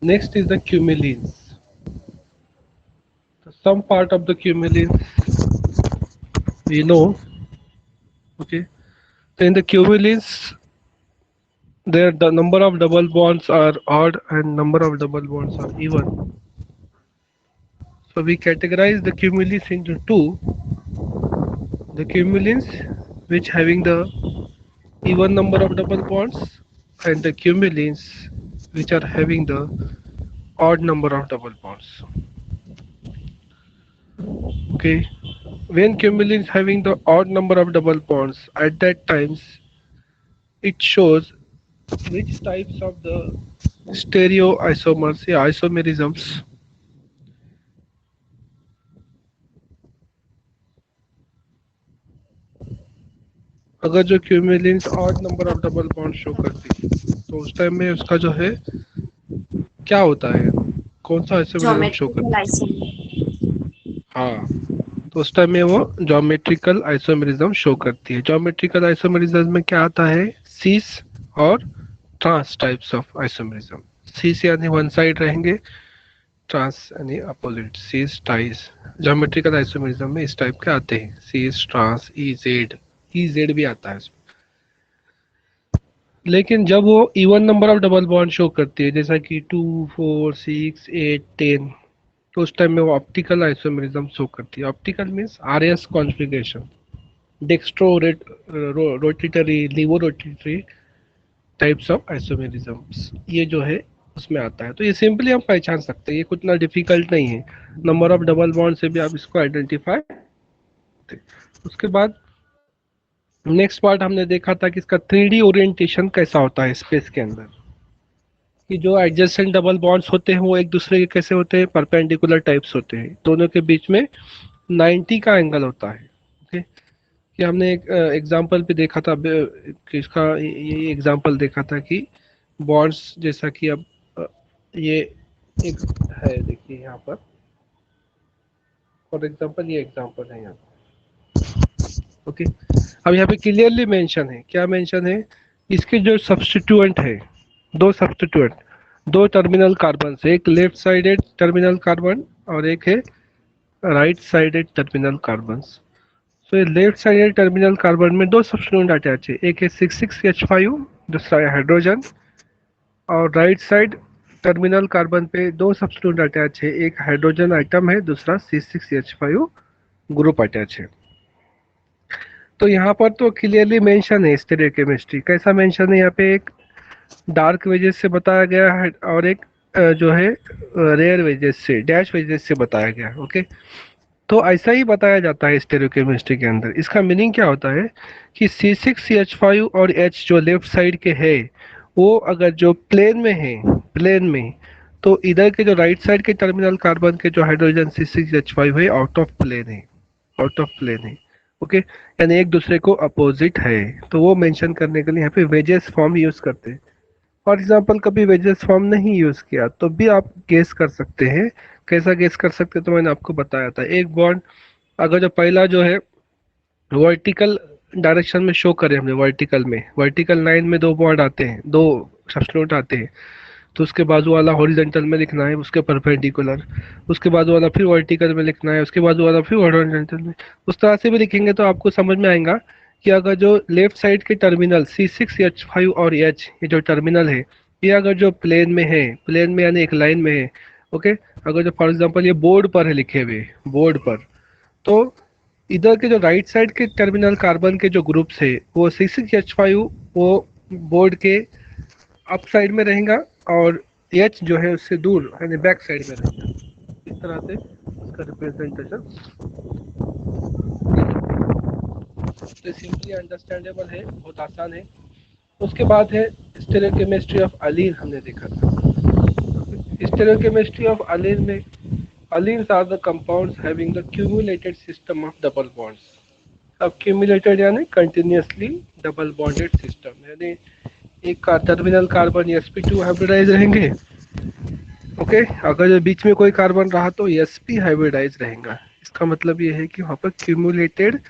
Next is the cumulines. So some part of the cumulines we know. Okay. So in the cumulines, there the number of double bonds are odd and number of double bonds are even. So we categorize the cumulines into two: the cumulines which having the even number of double bonds and the cumulines which are having the odd number of double bonds. Okay, when cumulines having the odd number of double bonds, at that times it shows which types of the stereoisomers या isomerisms अगर जो cumulenes odd number of double bond show करती है तो उस time में उसका जो है क्या होता है, कौन सा आइसोमेरिज्म शो ज्योमेट्रिकल करती है? आइसोमर। हाँ, तो उस टाइम में वो ज्योमेट्रिकल आइसोमेरिज्म शो करती है। ज्योमेट्रिकल आइसोमेरिज्म में क्या आता है, सीस और ट्रांस टाइप्स ऑफ आइसोमेरिज्म। सीस यानी वन साइड रहेंगे, ट्रांस यानी अपोजिट, सीस टाइस। ज्योमेट्रिकल आइसोमेरिज्म में इस टाइप के आते हैं, सीस ट्रांस ई जेड भी आता है उसमें। लेकिन जब वो even number of double bond show करती है जैसा कि 2 4 6 8 10, तो उस टाइम में वो ऑप्टिकल आइसोमेरिज्म शो करती है। Optical means R S configuration, dextro rotatory levo rotatory types of isomerisms, ये जो है उसमें आता है। तो ये सिंपली हम पहचान सकते हैं, ये कुछ ना डिफिकल्ट नहीं है। नंबर ऑफ डबल बॉन्ड से भी आप इसको आइडेंटिफाई करते हैं। उसके बाद नेक्स्ट पार्ट हमने देखा था कि इसका 3D ओरिएंटेशन कैसा होता है स्पेस के अंदर, कि जो एडजेसेंट डबल बॉन्ड्स होते हैं वो एक दूसरे के कैसे होते हैं, परपेंडिकुलर टाइप्स होते हैं, दोनों के बीच में 90 का एंगल होता है। ओके, कि हमने एक एग्जांपल पे देखा था कि इसका ये एग्जांपल देखा था कि बॉन्ड्स जैसा कि अब ये एक है, देखिए यहाँ पर फॉर एग्जांपल ये एग्जांपल है यहाँ पर। ओके, अब यहाँ पे क्लियरली मेंशन है, क्या मेंशन है, इसके जो सब्स्टिट्यूएंट है, दो सब्स्टिट्यूएंट, दो टर्मिनल कार्बन से, एक लेफ्ट साइडेड टर्मिनल कार्बन और एक है राइट साइडेड टर्मिनल कार्बन। सो ये लेफ्ट साइडेड टर्मिनल कार्बन में दो सब्स्टिट्यूएंट अटैच है, एक है 6,6H5, दूसरा है हाइड्रोजन। और राइट साइड टर्मिनल कार्बन पे दो सब्स्टिट्यूएंट अटैच है, एक हाइड्रोजन आइटम है, दूसरा C6H5 ग्रुप अटैच है। तो यहाँ पर तो क्लियरली मेंशन है स्टीरियोकेमिस्ट्री, कैसा मेंशन है यहाँ पे, एक डार्क वेजेस से बताया गया है और एक जो है रेयर वेजेस से, डैश वेजेस से बताया गया। ओके, तो ऐसा ही बताया जाता है स्टेरियोकेमिस्ट्री के अंदर। इसका मीनिंग क्या होता है कि C6CH5 और H जो लेफ्ट साइड के है, वो अगर जो प्लेन में है, प्लेन में, तो इधर के जो राइट साइड के टर्मिनल कार्बन के जो हाइड्रोजन C6H5 है आउट ऑफ प्लेन है, आउट ऑफ प्लेन है। ओके, यानी एक दूसरे को अपोजिट है। तो वो मेंशन करने के लिए यहाँ पे वेजेस फॉर्म यूज करते हैं। फॉर एग्जाम्पल कभी वेजेस फॉर्म नहीं यूज किया तो भी आप गेस कर सकते हैं। कैसा गेस कर सकते हैं, तो मैंने आपको बताया था, एक बॉन्ड अगर जो पहला जो है वर्टिकल डायरेक्शन में शो करें हमने, वर्टिकल में, वर्टिकल लाइन में दो बॉन्ड आते हैं, दो सब्स्टिट्यूट आते हैं, तो उसके बाजू वाला हॉरिजॉन्टल में लिखना है उसके परपेंडिकुलर, उसके बाजू वाला फिर वर्टिकल में लिखना है, उसके बाजू वाला फिर हॉरिजॉन्टल में। उस तरह से भी लिखेंगे तो आपको समझ में आएगा कि अगर जो लेफ्ट साइड के टर्मिनल C6H5 और H, ये जो टर्मिनल है, ये अगर जो प्लेन में है, प्लेन में यानी एक लाइन में है, ओके, अगर जो फॉर एग्जांपल ये बोर्ड पर है लिखे हुए, बोर्ड पर, तो इधर के जो राइट साइड के टर्मिनल कार्बन के जो ग्रुप्स है वो C6H5 वो बोर्ड के अप साइड में रहेगा और एच जो है उससे दूर यानी बैक साइड में रहेगा। इस तरह से उसका रिप्रेजेंटेशन तो सिंपली अंडरस्टैंडेबल है, बहुत आसान है। उसके बाद है स्टेरियोकेमिस्ट्री ऑफ अलीन, हमने देखा था। स्टेरियोकेमिस्ट्री ऑफ अलीन में allenes are the compounds having the cumulated system of double bonds. अब क्यूमुलेटेड यानी कंटिन्यूसली डबल बॉन्डेड सिस्टम, यानी एक का टर्मिनल कार्बन sp2 हाइब्रिडाइज रहेंगे। ओके, अगर जो बीच में कोई कार्बन रहा तो sp हाइब्रिडाइज रहेगा। इसका मतलब ये है कि वहाँ पर cumulated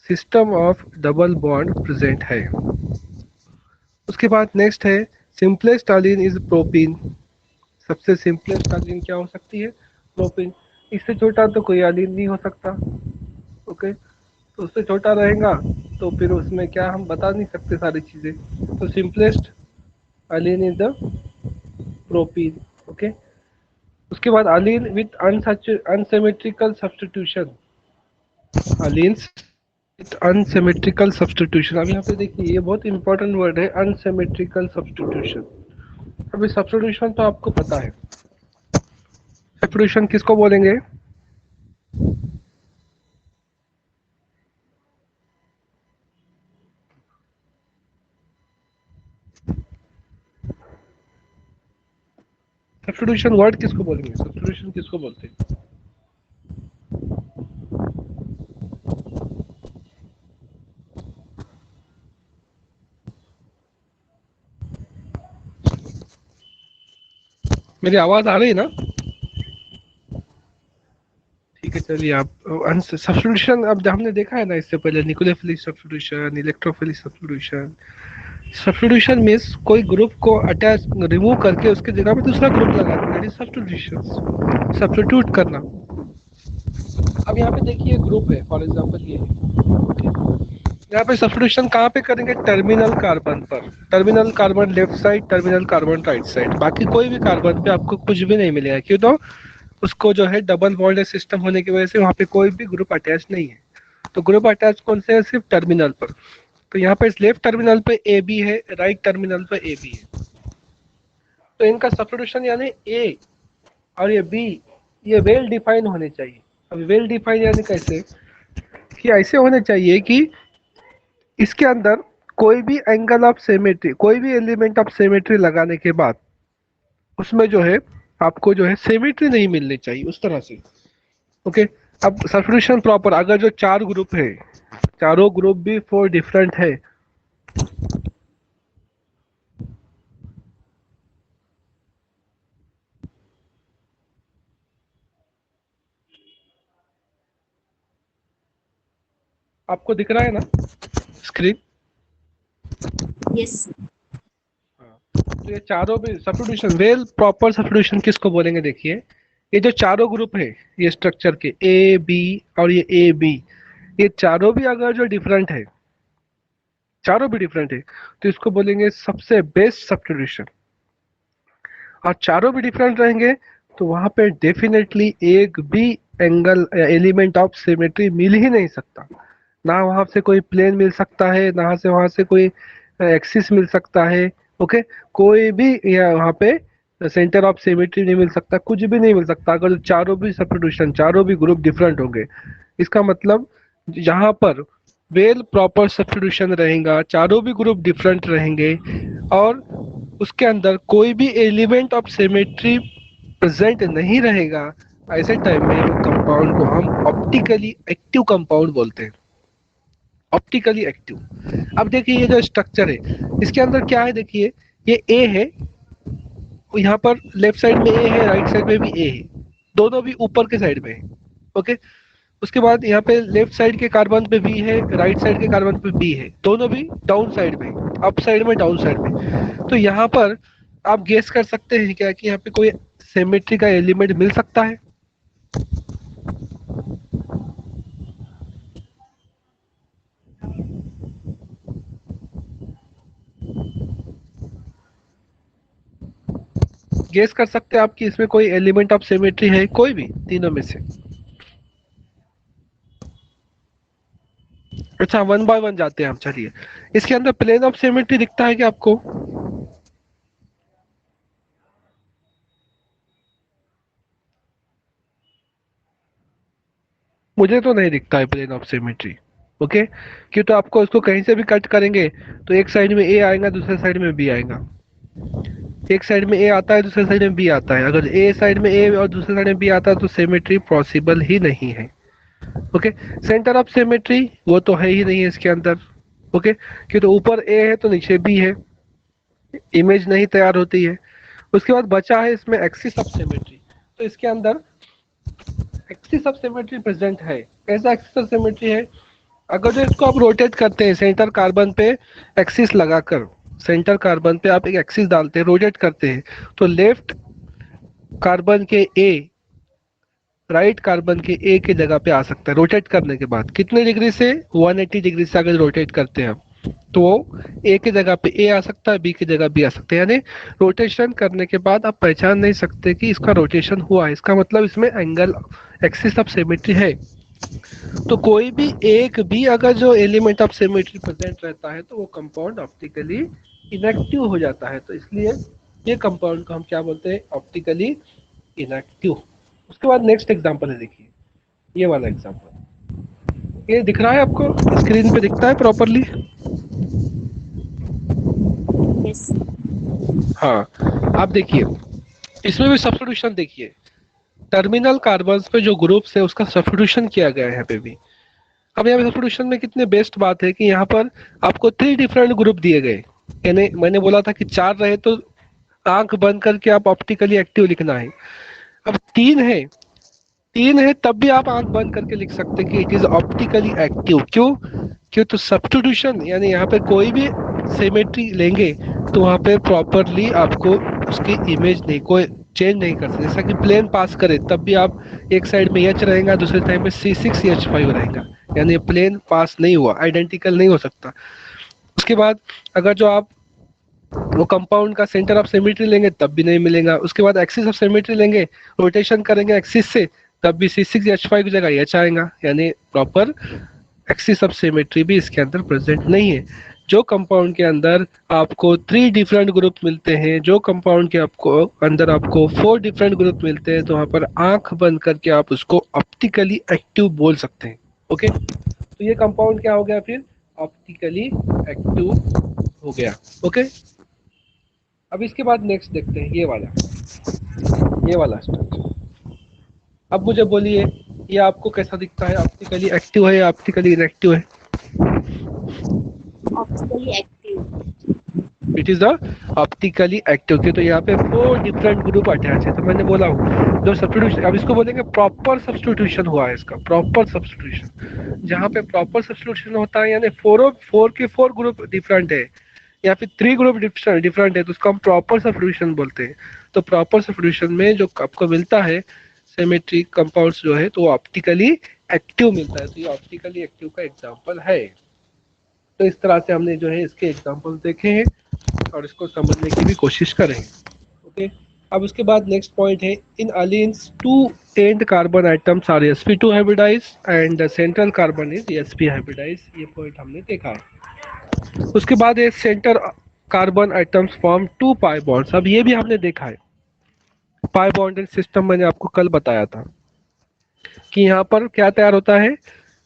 system of double bond present है। उसके बाद नेक्स्ट है सिंपलेस्ट अलीन इज प्रोपीन, सबसे सिंपलेस्ट एलीन क्या हो सकती है? प्रोपीन। इससे छोटा तो कोई एलीन नहीं हो सकता। ओके, तो उससे छोटा रहेगा तो फिर उसमें क्या हम बता नहीं सकते सारी चीजें। तो simplest allene is the propene. Okay, उसके बाद allene with unsymmetrical substitution. Allenes with unsymmetrical substitution. अब यहाँ पे देखिए ये बहुत इंपॉर्टेंट वर्ड है, अनसिमेट्रिकल सब्स्टिट्यूशन। अभी सब्स्टिट्यूशन तो आपको पता है, सब्स्टिट्यूशन किसको बोलेंगे? सब्स्टिट्यूशन वर्ड किसको बोलेंगे? सब्स्टिट्यूशन किसको बोलते हैं? मेरी आवाज आ रही है ना? ठीक है, चलिए आप सब्स्टिट्यूशन अब हमने देखा है ना इससे पहले, nucleophilic substitution, electrophilic substitution. Substitution means कोई ग्रुप को अटैच रिमूव करके उसके जगह पे दूसरा ग्रुप लगा देना, दैट इज सब्स्टिट्यूशन, सब्स्टिट्यूट करना। अब यहाँ पे देखिए ग्रुप है, फॉर एग्जांपल ये है, यहाँ पे सब्स्टिट्यूशन कहाँ पे करेंगे? टर्मिनल कार्बन पर। Terminal carbon left side, terminal carbon right side, बाकी कोई भी कार्बन पे आपको कुछ भी नहीं मिलेगा, क्यों? तो उसको जो है डबल बॉन्डेड सिस्टम होने की वजह से वहाँ पे कोई भी ग्रुप अटैच नहीं है। तो ग्रुप अटैच कौन से है? सिर्फ टर्मिनल पर। तो यहाँ पे लेफ्ट टर्मिनल पे ए बी है, राइट टर्मिनल पे ए बी है, तो इनका सब्स्टिट्यूशन यानी ए और ये बी, ये वेल डिफाइन होने चाहिए। अब वेल डिफाइन यानी कैसे? कि ऐसे होने चाहिए कि इसके अंदर कोई भी एंगल ऑफ सिमेट्री, कोई भी एलिमेंट ऑफ सिमेट्री लगाने के बाद उसमें जो है आपको जो है सिमेट्री नहीं मिलनी चाहिए उस तरह से। ओके, अब सब्स्टिट्यूशन प्रॉपर, अगर जो चार ग्रुप है, चारों ग्रुप भी फोर डिफरेंट है, आपको दिख रहा है ना स्क्रीन? यस। तो ये चारों भी सब्स्टिट्यूशन, वेल प्रॉपर सब्स्टिट्यूशन किसको बोलेंगे? देखिए ये जो चारों ग्रुप है, ये स्ट्रक्चर के ए बी और ये ए बी, ये चारों भी अगर जो डिफरेंट है, चारों भी डिफरेंट है, तो इसको बोलेंगे सबसे बेस्ट सब्स्टिट्यूशन। और चारों भी डिफरेंट रहेंगे तो वहां पे डेफिनेटली एक भी एंगल एलिमेंट ऑफ सिमेट्री मिल ही नहीं सकता। ना वहां से कोई प्लेन मिल सकता है, ना से वहां से कोई एक्सिस मिल सकता है। ओके, कोई भी वहां पे सेंटर ऑफ सिमेट्री नहीं मिल सकता, कुछ भी नहीं मिल सकता अगर चारों भी सब्स्टिट्यूशन, चारों भी ग्रुप डिफरेंट होंगे। इसका मतलब यहाँ पर वेल प्रॉपर सब्स्टिट्यूशन रहेगा, चारों भी ग्रुप डिफरेंट रहेंगे और उसके अंदर कोई भी एलिमेंट ऑफ सिमेट्री प्रेजेंट नहीं रहेगा, ऐसे टाइम में कंपाउंड को हम ऑप्टिकली एक्टिव कंपाउंड बोलते हैं। Optically active. अब देखिए ये जो स्ट्रक्चर है इसके अंदर क्या है, देखिए ये ए है, यहाँ पर लेफ्ट साइड में ए है, राइट साइड में भी ए है, दोनों भी ऊपर के साइड में है। ओके, उसके बाद यहाँ पे लेफ्ट साइड के कार्बन पे बी है, राइट साइड के कार्बन पे बी है, दोनों भी डाउन साइड में, अप साइड में, डाउन साइड में। तो यहाँ पर आप गेस कर सकते हैं क्या कि यहाँ पे कोई सिमेट्री का एलिमेंट मिल सकता है? गेस कर सकते हैं आप कि इसमें कोई एलिमेंट ऑफ सिमेट्री है, कोई भी तीनों में से? अच्छा, वन बाय वन जाते हैं हम, चलिए। इसके अंदर प्लेन ऑफ सिमेट्री दिखता है क्या आपको? मुझे तो नहीं दिखता है प्लेन ऑफ सिमेट्री। ओके, क्यों? तो आपको उसको कहीं से भी कट करेंगे तो एक साइड में ए आएगा, दूसरे साइड में बी आएगा। एक साइड में ए आता है, दूसरे साइड में बी आता है, अगर ए साइड में ए और दूसरे साइड में बी आता है तो सिमेट्री पॉसिबल ही नहीं है। ओके, सेंटर ऑफ सिमेट्री वो तो है ही नहीं है इसके अंदर। ओके, क्यों? तो ऊपर ए है तो नीचे बी है, इमेज नहीं तैयार होती है। उसके बाद बचा है इसमें एक्सिस ऑफ सिमेट्री, तो इसके अंदर एक्सिस ऑफ सिमेट्री प्रेजेंट है। कैसा एक्सिस ऑफ सिमेट्री है? अगर जो इसको आप रोटेट करते हैं सेंटर कार्बन पे एक्सिस लगाकर, सेंटर कार्बन पे आप एक एक्सिस डालते हैं, रोटेट करते हैं, तो लेफ्ट कार्बन के ए, राइट कार्बन के ए की जगह पे आ सकता है रोटेट करने के बाद। कितने डिग्री से? 180 डिग्री से अगर रोटेट करते हैं हम, तो वो ए की जगह पे ए आ सकता है, बी की जगह बी आ सकता है। यानी रोटेशन करने के बाद आप पहचान नहीं सकते कि इसका रोटेशन हुआ है, इसका मतलब इसमें एंगल एक्सिस ऑफ सिमेट्री है। तो कोई भी एक भी अगर जो एलिमेंट ऑफ सिमेट्री प्रेजेंट रहता है तो वो कंपाउंड ऑप्टिकली इनएक्टिव हो जाता है। तो इसलिए ये कंपाउंड को हम क्या बोलते हैं? Optically inactive. उसके बाद नेक्स्ट एग्जांपल है, देखिए ये वाला एग्जांपल। ये दिख रहा है आपको? स्क्रीन पे दिखता है प्रॉपरली? यस। हाँ, आप देखिए इसमें भी सब्स्टिट्यूशन देखिए, टर्मिनल कार्बन्स पे जो ग्रुप्स है उसका सब्स्टिट्यूशन किया गया है यहाँ पे भी। अब यहाँ पे सब्स्टिट्यूशन में कितने बेस्ट बात है कि यहाँ पर आपको 3 डिफरेंट ग्रुप दिए गए। यानी मैंने बोला था कि 4 रहे तो आंख बंद करके आप ऑप्टिकली एक्टिव लिखना है। अब 3 है, 3 है तब भी आप आंख बंद करके लिख सकते हैं कि इट इज ऑप्टिकली एक्टिव। क्यों? क्यों? तो सब्स्टिट्यूशन, यानी यहाँ पे कोई भी सिमेट्री लेंगे तो वहाँ पे प्रॉपरली आपको उसकी इमेज नहीं, कोई चेंज नहीं कर सकते। जैसा कि प्लेन पास करे तब भी आप एक साइड में एच रहेगा, दूसरे साइड में C6H5 रहेगा, यानी प्लेन पास नहीं हुआ, आइडेंटिकल नहीं हो सकता। उसके बाद अगर जो आप वो कंपाउंड का सेंटर ऑफ सिमेट्री लेंगे तब भी नहीं मिलेगा। उसके बाद एक्सिस ऑफ सिमेट्री लेंगे, रोटेशन करेंगे एक्सिस से, तब भी C6H5 की जगह एच आएगा, यानी प्रॉपर एक्सिस ऑफ सिमेट्री भी इसके अंदर प्रेजेंट नहीं है। जो कंपाउंड के अंदर आपको 3 डिफरेंट ग्रुप मिलते हैं, जो कंपाउंड के आपको अंदर आपको 4 डिफरेंट ग्रुप मिलते हैं, तो वहां पर आंख बंद करके आप उसको ऑप्टिकली एक्टिव बोल सकते हैं। ओके, तो ये कंपाउंड क्या हो गया फिर? ऑप्टिकली एक्टिव हो गया। ओके, अब इसके बाद नेक्स्ट देखते हैं ये वाला स्ट्रक्चर। अब मुझे बोलिए ये आपको कैसा दिखता है? ऑप्टिकली एक्टिव है या ऑप्टिकली इनएक्टिव है? Optically active. It is the optically active के। तो यहाँ पे 4 डिफरेंट ग्रुप अटैच है। तो मैंने बोला हूँ जो सब्स्टिट्यूशन, अब इसको बोलेंगे प्रॉपर सब्स्टिट्यूशन हुआ है इसका, प्रॉपर सब्स्टिट्यूशन। जहाँ पे प्रॉपर सब्स्टिट्यूशन होता है यानी 4 के 4 ग्रुप डिफरेंट है या फिर 3 ग्रुप डिफरेंट है, तो उसको हम प्रॉपर सब्स्टिट्यूशन बोलते हैं। तो प्रॉपर सब्स्टिट्यूशन में जो आपको मिलता है सिमेट्री कंपाउंड्स जो है, तो ऑप्टिकली एक्टिव मिलता है। तो ये ऑप्टिकली एक्टिव का एग्जाम्पल है। तो इस तरह से हमने जो है इसके एग्जाम्पल देखे हैं और इसको समझने की भी कोशिश करेंगे। ओके, अब उसके बाद नेक्स्ट पॉइंट है, in allenes 2 and carbon atoms are sp2 hybridized and the central carbon is sp hybridized. ये पॉइंट हमने देखा है। उसके बाद एक center carbon atoms form 2 pi bonds. अब ये भी हमने देखा है, पाई बॉन्डिंग सिस्टम मैंने आपको कल बताया था कि यहाँ पर क्या तैयार होता है,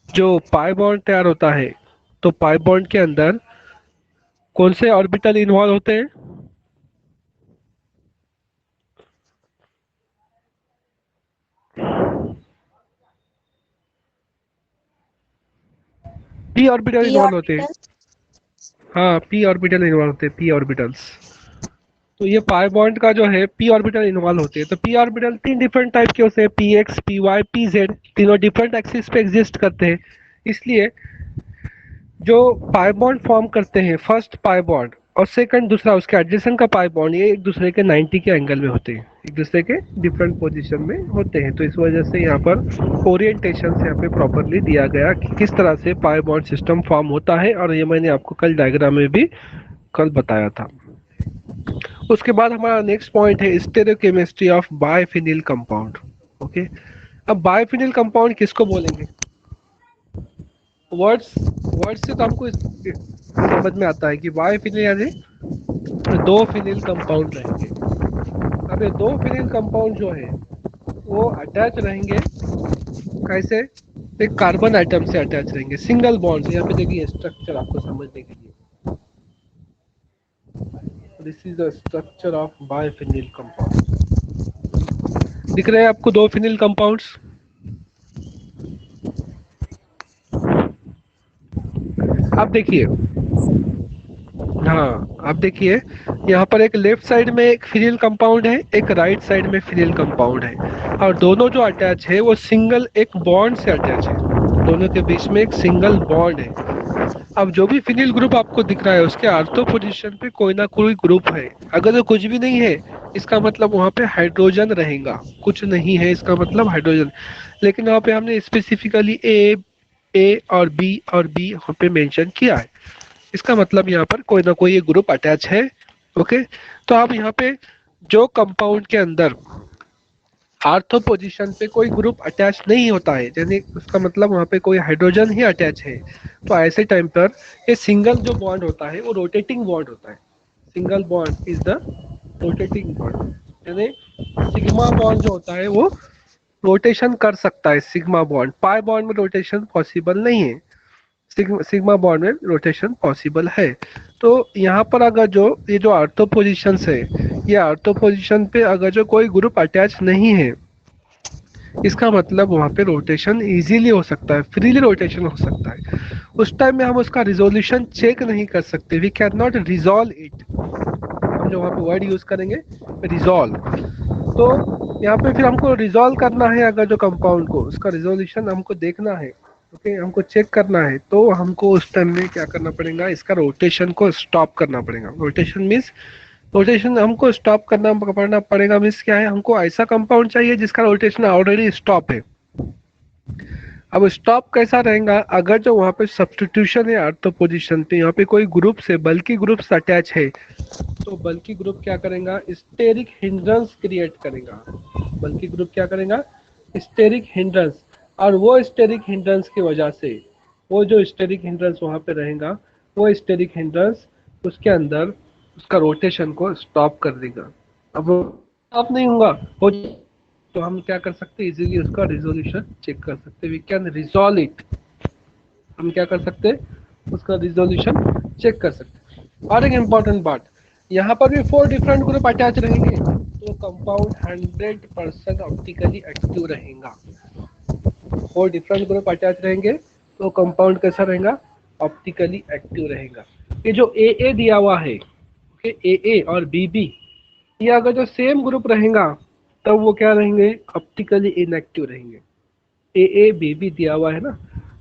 जो पाई बॉन्ड तैयार होता है तो पाई बॉन्ड के अंदर कौन से ऑर्बिटल इन्वॉल्व होते हैं? p ऑर्बिटल पी इन्वॉल्व होते हैं। ऑर्बिटल। हाँ, p ऑर्बिटल इन्वॉल्व होते हैं, p ऑर्बिटल्स। तो ये पाई बॉन्ड का जो है p ऑर्बिटल इन्वॉल्व होते हैं। तो p ऑर्बिटल 3 डिफरेंट टाइप के होते हैं, px, py, pz। तीनों डिफरेंट एक्सिस पे एग्जिस्ट करते हैं। इसलिए जो पाई बॉन्ड फॉर्म करते हैं, फर्स्ट पाई बॉन्ड और सेकंड दूसरा उसके एडजेसेंट का पाई बॉन्ड, ये एक दूसरे के 90 के एंगल में होते हैं, एक दूसरे के डिफरेंट पोजीशन में होते हैं। तो इस वजह से यहाँ पर ओरिएंटेशन से यहाँ पे प्रॉपरली दिया गया कि किस तरह से पाई बॉन्ड सिस्टम फॉर्म होता है, और ये मैंने आपको कल डायग्राम में भी कल बताया था। उसके बाद हमारा नेक्स्ट पॉइंट है स्टेरियोकेमिस्ट्री ऑफ बायफिनिल कंपाउंड। ओके, अब बायफिनिल कंपाउंड किसको बोलेंगे? वर्ड्स वर्ड्स से तो हमको समझ में आता है कि बायफिनिल यानी 2 फिनिल कंपाउंड रहेंगे। अब ये 2 फिनिल कंपाउंड जो है वो अटैच रहेंगे कैसे? एक कार्बन आइटम से अटैच रहेंगे, सिंगल बॉन्ड। यहाँ पे देखिए स्ट्रक्चर आपको समझने के लिए, this is the structure of biphenyl compound. दिख रहे हैं आपको 2 फिनिल कंपाउंड्स? अब देखिए, हाँ अब देखिए यहाँ पर एक लेफ्ट साइड में एक फिनिल कंपाउंड है, एक राइट साइड में फिनिल कंपाउंड है, और दोनों जो अटैच है वो सिंगल एक बॉन्ड से अटैच है, दोनों के बीच में एक सिंगल बॉन्ड है। अब जो भी फिनिल ग्रुप आपको दिख रहा है उसके आर्थो पोजीशन पे कोई ना कोई ग्रुप है। अगर तो कुछ भी नहीं है इसका मतलब वहाँ पे हाइड्रोजन रहेगा, कुछ नहीं है इसका मतलब हाइड्रोजन। लेकिन वहाँ पे हमने स्पेसिफिकली ए और बी यहाँ पे मेंशन किया है, इसका मतलब यहाँ पर कोई ना कोई एक ग्रुप अटैच है। ओके, तो आप यहाँ पे जो कंपाउंड के अंदर आर्थो पोजीशन पे कोई ग्रुप अटैच नहीं होता है, यानी उसका मतलब वहाँ पे कोई हाइड्रोजन ही अटैच है, तो ऐसे टाइम पर ये सिंगल जो बॉन्ड होता है वो रोटेटिंग बॉन्ड होता है। Single bond is the rotating bond, यानी सिग्मा बॉन्ड जो होता है वो रोटेशन कर सकता है। सिग्मा बॉन्ड, पाई बॉन्ड में रोटेशन पॉसिबल नहीं है, सिग्मा बॉन्ड में रोटेशन पॉसिबल है। तो यहाँ पर अगर जो ये जो आर्थो पोजिशन है, ये आर्थो पोजिशन पे अगर जो कोई ग्रुप अटैच नहीं है, इसका मतलब वहाँ पे रोटेशन इजीली हो सकता है, फ्रीली रोटेशन हो सकता है। उस टाइम में हम उसका रिजोल्यूशन चेक नहीं कर सकते, we can not resolve it. हम जो वहाँ पे वर्ड यूज करेंगे रिजॉल्व, तो यहाँ पे फिर हमको रिजॉल्व करना है अगर जो कंपाउंड को, उसका रिजोल्यूशन हमको देखना है, ओके, हमको चेक करना है, तो हमको उस टाइम में क्या करना पड़ेगा, इसका रोटेशन को स्टॉप करना पड़ेगा। रोटेशन मीन्स, रोटेशन हमको स्टॉप करना पड़ेगा मीन्स क्या है, हमको ऐसा कंपाउंड चाहिए जिसका रोटेशन ऑलरेडी स्टॉप है। अब स्टॉप कैसा रहेगा, अगर जो वहाँ पे सब्स्टिट्यूशन है आर्थो पोजीशन पे, यहाँ पे कोई ग्रुप से बल्कि ग्रुप्स अटैच है, तो बल्कि ग्रुप क्या करेगा, स्टेरिक हिंड्रेंस क्रिएट करेगा। बल्कि ग्रुप क्या करेगा, स्टेरिक हिंड्रेंस, और वो स्टेरिक हिंड्रेंस की वजह से, वो जो स्टेरिक हिंड्रेंस वहाँ पे रहेगा, वो स्टेरिक हिंड्रेंस उसके अंदर उसका रोटेशन को स्टॉप कर देगा। अब वो स्टॉप नहीं होगा, हो तो हम क्या कर सकते हैं, इजीली उसका रिजोल्यूशन चेक कर सकते हैं, वी कैन रिजॉल्व इट। हम क्या कर सकते हैं, उसका रिजोल्यूशन चेक कर सकते हैं। और एक इम्पॉर्टेंट बात, यहाँ पर भी 4 डिफरेंट ग्रुप अटैच रहेंगे, तो कंपाउंड 100% ऑप्टिकली एक्टिव रहेगा। 4 डिफरेंट ग्रुप अटैच रहेंगे तो कंपाउंड कैसा रहेगा, ऑप्टिकली एक्टिव रहेगा। ये जो ए दिया हुआ है, ए और बी, ये अगर जो सेम ग्रुप रहेगा तब वो क्या रहेंगे, ऑप्टिकली इनएक्टिव रहेंगे। ए बी दिया हुआ है ना,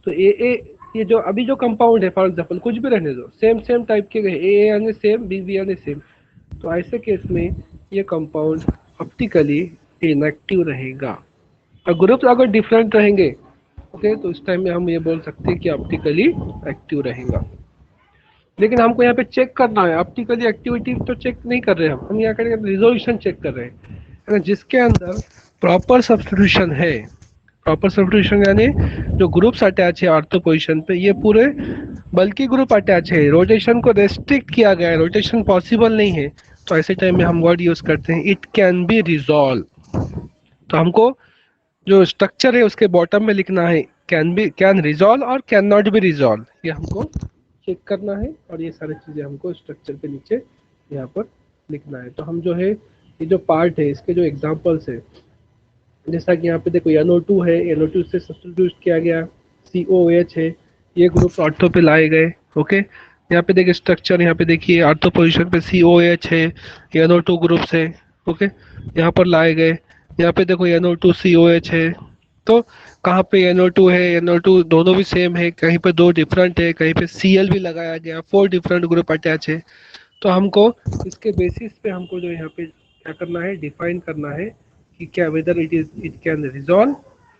तो ए ये जो अभी जो कंपाउंड है, फॉर एग्जांपल कुछ भी रहने दो, सेम सेम टाइप के ए यानी सेम, बी यानी सेम, तो ऐसे केस में ये कंपाउंड ऑप्टिकली इनएक्टिव रहेगा। और ग्रुप्स अगर डिफरेंट रहेंगे, ओके, तो इस टाइम में हम ये बोल सकते हैं कि ऑप्टिकली एक्टिव रहेगा। लेकिन हमको यहाँ पे चेक करना है, ऑप्टिकली एक्टिविटी तो चेक नहीं कर रहे हम यहाँ करेंगे रिजोल्यूशन चेक कर रहे हैं, है ना, जिसके अंदर प्रॉपर सब्स्टिट्यूशन है। प्रॉपर सब्स्टिट्यूशन यानी जो ग्रुप्स अटैच है ऑर्थो पोजीशन पे, ये पूरे बल्कि ग्रुप अटैच है, रोटेशन को रेस्ट्रिक्ट किया गया है, रोटेशन पॉसिबल नहीं है, तो ऐसे टाइम में हम वर्ड यूज करते हैं इट कैन बी रिजॉल्व। तो हमको जो स्ट्रक्चर है उसके बॉटम में लिखना है कैन रिजॉल्व और कैन नॉट बी रिजॉल्व, ये हमको चेक करना है, और ये सारी चीजें हमको स्ट्रक्चर के नीचे यहाँ पर लिखना है। तो हम जो है ये जो पार्ट है इसके जो एग्जांपल्स है, जैसा कि यहाँ पे देखो NO2 है, NO2 से सब्स्टिट्यूट किया गया, COH है, ये ग्रुप ऑर्थो पे लाए गए। ओके, यहाँ पे देखिए स्ट्रक्चर, यहाँ पे देखिए ऑर्थो पोजीशन पे COH है, NO2 ग्रुप्स है। ओके, यहाँ पर लाए गए, यहाँ पे देखो NO2 COH है, तो कहाँ पे NO2 है, NO2 दोनों भी सेम है, कहीं पे 2 डिफरेंट है, कहीं पे Cl भी लगाया गया, 4 डिफरेंट ग्रुप अटैच है। तो हमको इसके बेसिस पे हमको जो यहाँ पे क्या करना है, डिफाइन करना है कि क्या वेदर इट कैन रिजॉल्व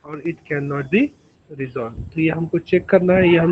और it can not be resolve. तो ये हमको चेक करना है, ये हम